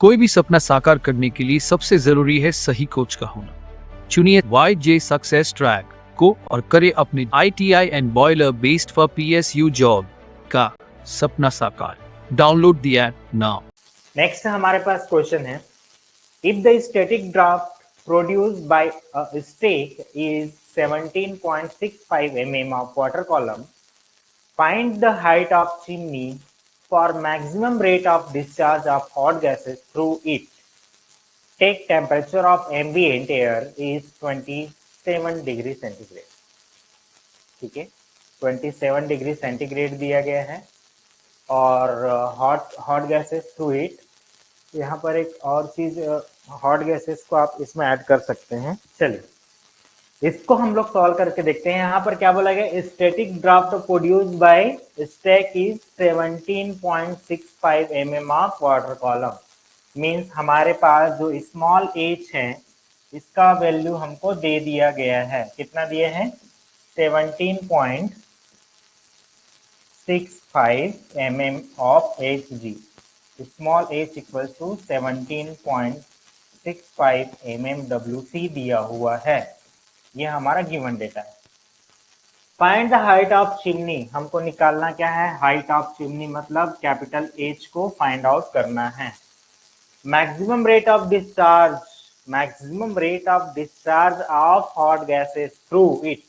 कोई भी सपना साकार करने के लिए सबसे जरूरी है सही कोच का होना। चुनिए YJ सक्सेस ट्रैक को और करे अपने ITI and boiler based for PSU job का सपना साकार। Download the app now. Next हमारे पास क्वेश्चन है, if the static draft produced by a stake is 17.65 mm of water column, find the height of chimney for maximum rate of discharge of hot gases through it. Take temperature of ambient air is 27 degree centigrade. ठीक है, 27 degree centigrade दिया गया है और hot gases through it. यहाँ पर एक और चीज, हॉट गैसेस को आप इसमें ऐड कर सकते हैं। चलिए इसको हम लोग सॉल्व करके देखते हैं। यहाँ पर क्या बोला गया, static draft produced bye stack is 17.65 mm of water column. Means हमारे पास जो स्मॉल एच है इसका वैल्यू हमको दे दिया गया है। कितना दिए हैं? 17.65 mm of Hg। Small h equal to 17.65 mm Wc दिया हुआ है। ये हमारा गिवन डेटा है। Find the height of chimney, हमको निकालना क्या है? हाइट ऑफ चिमनी मतलब कैपिटल H को फाइंड आउट करना है। Maximum rate of discharge, maximum rate of discharge of hot gases through it.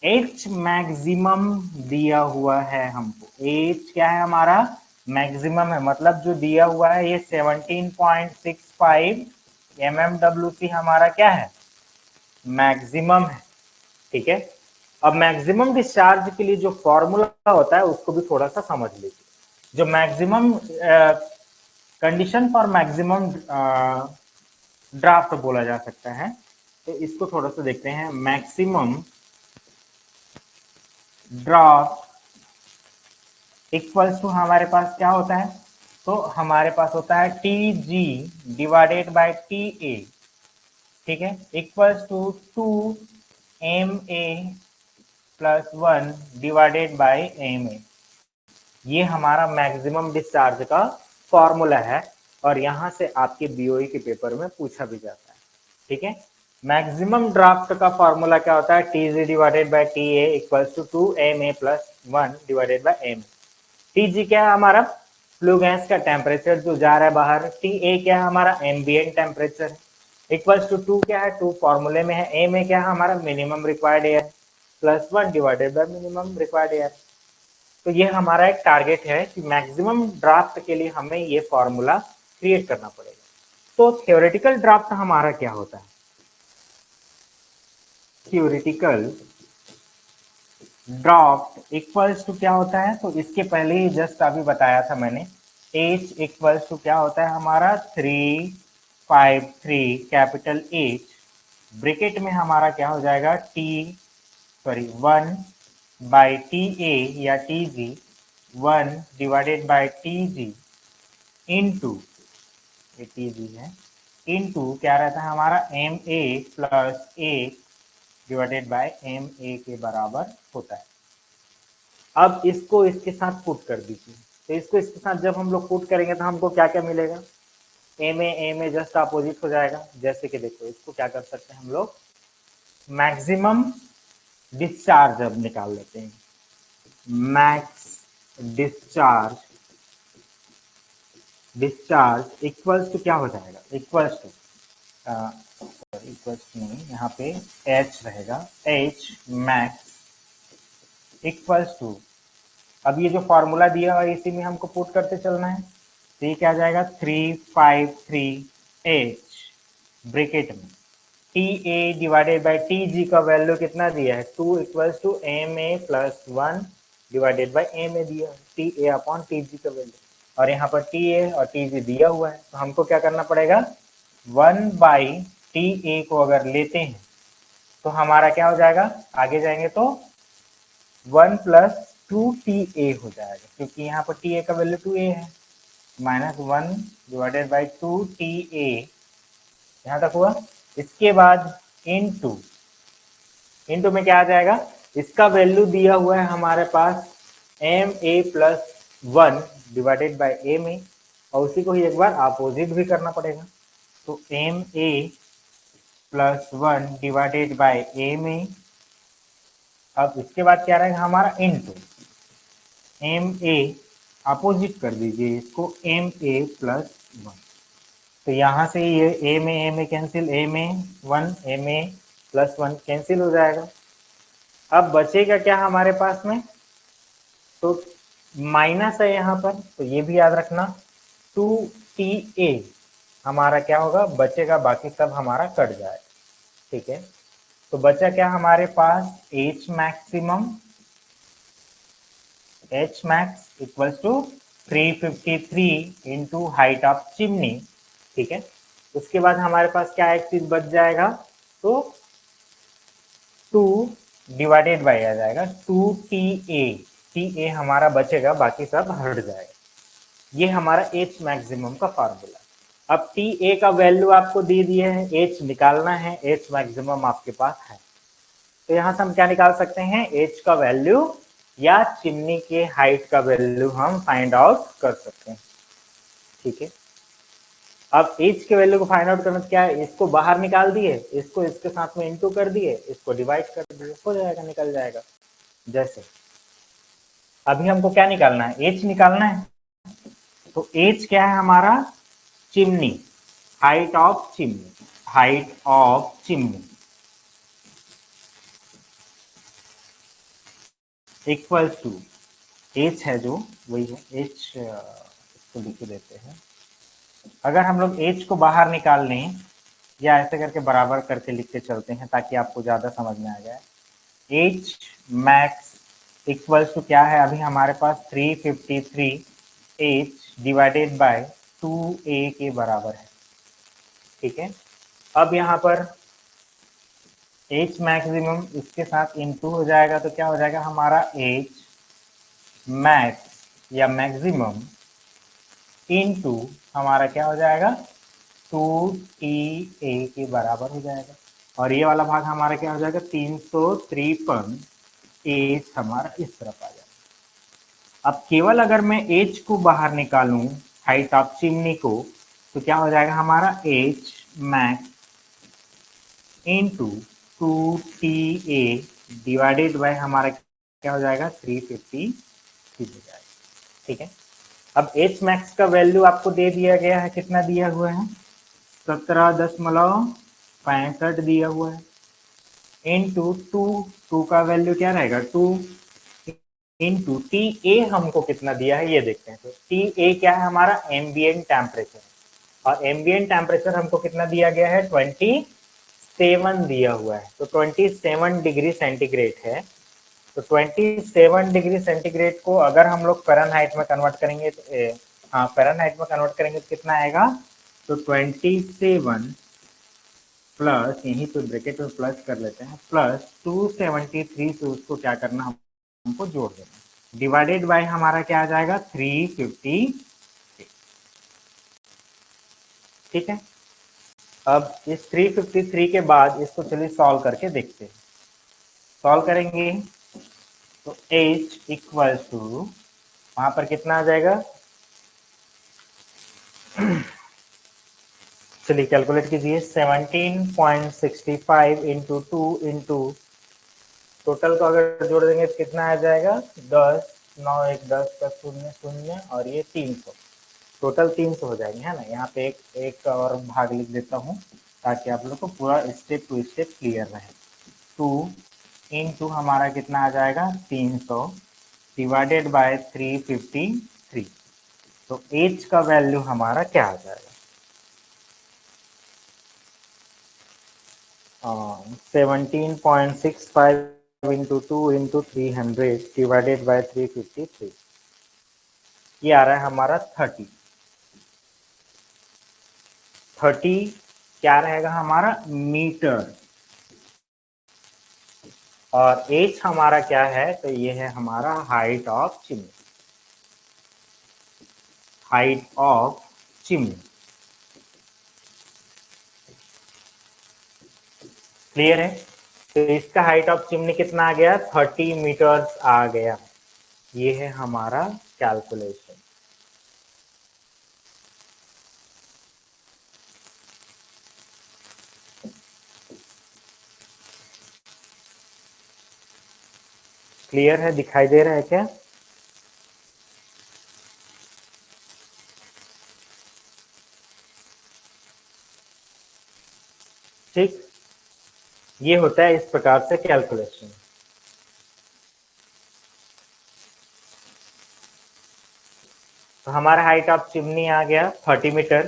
H maximum दिया हुआ है हमको। H क्या है? हमारा मैक्सिमम है, मतलब जो दिया हुआ है ये 17.65 mmWc हमारा क्या है? मैक्सिमम है। ठीक है, अब मैक्सिमम डिस्चार्ज के लिए जो फॉर्मूला होता है उसको भी थोड़ा सा समझ लीजिए। जो maximum condition for maximum draft बोला जा सकता है, तो इसको थोड़ा सा देखते हैं। मैक्सिमम ड्राफ्ट इक्वल्स टू हमारे पास क्या होता है? तो हमारे पास होता है TG डिवाइडेड बाय TA। ठीक है, equals to 2MA plus 1 divided by MA। ये हमारा मैक्सिमम डिस्चार्ज का फॉर्मूला है और यहां से आपके BOE के पेपर में पूछा भी जाता है। ठीक है, मैक्सिमम ड्राफ्ट का फॉर्मूला क्या होता है? TG divided by TA equals to 2MA plus 1 divided by MA। TG क्या है? हमारा फ्लू गैस का टेम्परेचर जो जा रहा है बाहर। TA क्या है? हमारा एम्बिएंट टेम्परेचर। इक्वल्स टू 2 क्या है? 2 फॉर्मूले में है। MA क्या है? हमारा minimum required air plus 1 divided bye minimum required air. तो ये हमारा एक टारगेट है कि मैक्सिमम ड्राफ्ट के लिए हमें ये फॉर्मूला क्रिएट करना पड़ेगा। तो थ्योरेटिकल ड्राफ्ट हमारा क्या होता है? थ्योरेटिकल ड्राफ्ट इक्वल्स टू क्या होता है? तो इसके पहले ही जस्ट अभी बताया था मैंने। H इक्वल्स टू क्या होता है हमारा? 353 कैपिटल H, ब्रैकेट में हमारा क्या हो जाएगा? 1 बाई TA या TG, 1 divided by TG into, ये TG है, इंटू क्या रहता है हमारा? MA plus 1 divided by MA के बराबर होता है। अब इसको इसके साथ पुट कर दीजिए। तो इसको इसके साथ जब हम लोग पुट करेंगे तो हमको क्या क्या मिलेगा? MA जस्ट अपोजिट हो जाएगा। जैसे कि देखो, इसको क्या कर सकते हैं हम लोग? मैक्सिमम डिस्चार्ज अब निकाल लेते हैं। Max discharge, discharge equals to क्या हो जाएगा? इक्वल्स टू इक्वल्स नहीं, यहाँ पे H रहेगा। H मैक्स इक्वल्स टू, अब ये जो फॉर्मूला दिया हुआ है इसी में हमको पुट करते चलना है। तो ये क्या जाएगा? 353H ब्रैकेट में TA डिवाइडेड बाय TG का वैल्यू कितना दिया है? 2 equals to MA plus 1 divided by MA दिया है, TA अपॉन TG का वैल्यू। और यहाँ पर TA और TG दिया हुआ है, तो हमको क्या करना पड़ेगा? 1 बाई TA को अगर लेते हैं तो हमारा क्या हो जाएगा? आगे जाएंगे तो 1 प्लस 2TA हो जाएगा, क्योंकि यहाँ पर TA का वैल्यू 2A है। माइनस 1 डिवाइडेड बाई 2TA, यहाँ तक हुआ। इसके बाद इंटू, इंटू में क्या आ जाएगा? इसका वैल्यू दिया हुआ है हमारे पास MA plus 1 divided by MA। और उसी को ही एक बार अपोजिट भी करना पड़ेगा। तो M A plus 1 divided by M A. अब इसके बाद क्या रहेगा हमारा इनटू एम ए, अपोजिट कर दीजिए इसको एम ए प्लस 1। तो यहाँ से ये M A cancel, M A 1 M A plus 1 cancel हो जाएगा। अब बचेगा क्या हमारे पास में, तो माइनस है यहाँ पर, तो ये भी याद रखना 2TA हमारा क्या होगा बचेगा, बाकी सब हमारा कट जाएगा। ठीक है, तो बचा क्या हमारे पास H maximum, H max equals to 353 into height of chimney. ठीक है, उसके बाद हमारे पास क्या एक चीज बच जाएगा, तो 2 डिवाइडेड बाई आ जाएगा 2TA, TA हमारा बचेगा, बाकी सब हट जाएगा। ये हमारा H मैक्सिमम का फार्मूला। अब TA का वैल्यू आपको दे दिए है, H निकालना है, H मैक्सिमम आपके पास है। तो यहां से हम क्या निकाल सकते हैं, H का वैल्यू या चिमनी के हाइट का वैल्यू हम फाइंड आउट कर सकते हैं। ठीक है, अब H के वैल्यू को फाइंड आउट करना क्या है, इसको बाहर निकाल दिए, इसको इसके साथ में इंटू कर दिए, इसको डिवाइड कर दिए, हो जाएगा, निकल जाएगा। जैसे अभी हमको क्या निकालना है, H निकालना है। तो H क्या है हमारा, chimney, height of chimney, height of chimney equal to H है जो वही है, H इसको लिख देते हैं। अगर हम लोग H को बाहर निकाल लें या ऐसे करके बराबर करके लिख के चलते हैं ताकि आपको ज्यादा समझ में आ जाए। H मैक्स इक्वल्स टू क्या है, अभी हमारे पास 353 H डिवाइडेड बाय 2A के बराबर है। ठीक है, अब यहाँ पर H मैक्सिमम इसके साथ इनटू हो जाएगा, तो क्या हो जाएगा हमारा H मैक्स या मैक्सिमम इनटू हमारा क्या हो जाएगा 2TA के बराबर हो जाएगा। और ये वाला भाग हमारा क्या हो जाएगा 353 H हमारा इस तरफ आ जाएगा। अब केवल अगर मैं H को बाहर निकालूं, हाइट ऑफ चिमनी को, तो क्या हो जाएगा हमारा H max into 2TA divided by हमारा क्या हो जाएगा 353 हो जाएगा। ठीक है, अब H मैक्स का वैल्यू आपको दे दिया गया है, कितना दिया हुआ है 17.65 दिया हुआ है, इंटू 2 का वैल्यू क्या रहेगा 2 इंटू TA हमको कितना दिया है ये देखते हैं। तो TA क्या है हमारा एम्बिएंट टेम्परेचर, और एम्बिएंट टेम्परेचर हमको कितना दिया गया है 27 दिया हुआ है, तो 27 डिग्री सेंटीग्रेड है। तो 27 डिग्री सेंटीग्रेड को अगर हम लोग फ़ारेनहाइट में कन्वर्ट करेंगे तो हाँ फ़ारेनहाइट में कन्वर्ट करेंगे तो कितना आएगा, तो 27 प्लस, यहीं तो ब्रैकेट में प्लस कर लेते हैं, प्लस 273 से उसको क्या करना हमको जोड़ देना, डिवाइडेड बाय हमारा क्या आ जाएगा 350। ठीक है, अब इस 353 के बाद इसको चलिए सॉल्व करके देखते हैं। सॉल्व करेंगे तो H इक्वल टू वहां पर कितना आ जाएगा, चलिए कैलकुलेट कीजिए 17.65 इंटू 2 इंटू टोटल को अगर जोड़ देंगे तो कितना आ जाएगा 10, 9 1 10 का 0 0 और ये 300, टोटल 300 हो जाएंगे, है ना। यहाँ पे एक और भाग लिख देता हूँ ताकि आप लोग को पूरा स्टेप टू स्टेप क्लियर रहे। 2 इंटू हमारा कितना आ जाएगा 300 डिवाइडेड बाय 353, तो H का वैल्यू हमारा क्या आ जाएगा 17.65 इंटू 2 इंटू 300 डिवाइडेड बाय 353, ये आ रहा है हमारा 30 क्या रहेगा हमारा मीटर, और H हमारा क्या है, तो ये है हमारा height of chimney, height of chimney. Clear है, तो इसका हाइट ऑफ चिमनी कितना आ गया 30 मीटर्स आ गया। ये है हमारा कैलकुलेशन। क्लियर है, दिखाई दे रहा है क्या? ठीक, ये होता है इस प्रकार से कैलकुलेशन। तो हमारा हाइट ऑफ चिमनी आ गया 30 मीटर।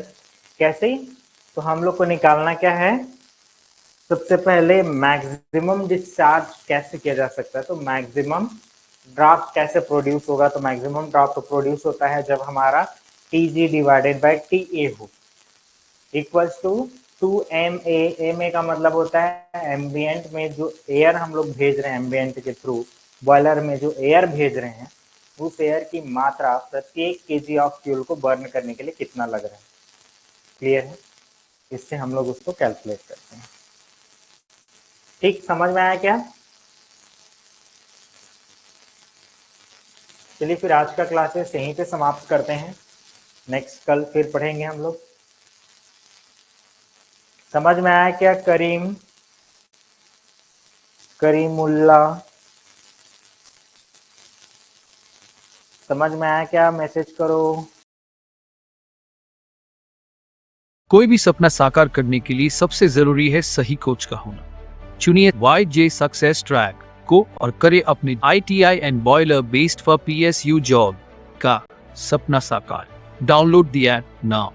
कैसे? तो हम लोग को निकालना क्या है, सबसे पहले मैक्सिमम डिस्चार्ज कैसे किया जा सकता है, तो मैक्सिमम ड्रॉप कैसे प्रोड्यूस होगा, तो मैक्सिमम ड्रॉप तो प्रोड्यूस होता है जब हमारा Tg डिवाइडेड बाय TA हो, इक्वल्स टू 2ma। ma का मतलब होता है एम्बियंट में जो एयर हम लोग भेज रहे हैं, एम्बियंट के थ्रू बॉयलर में जो एयर भेज रहे हैं, उस एयर की मात्रा प्रत्येक केजी ऑफ फ्यूल को बर्न करने के लिए कितना लग रहा है। क्लियर है? इससे हम लोग उसको कैलकुलेट करते हैं। ठीक, समझ में आया क्या? चलिए फिर आज का क्लासेस यहीं पे समाप्त करते हैं, नेक्स्ट कल फिर पढ़ेंगे हम लोग। समझ में आया क्या? करीमुल्ला, समझ में आया क्या? मैसेज करो। कोई भी सपना साकार करने के लिए सबसे जरूरी है सही कोच का होना। चुनिए YJ सक्सेस ट्रैक को और करे अपने ITI and boiler based for PSU job का सपना साकार। Download the app now.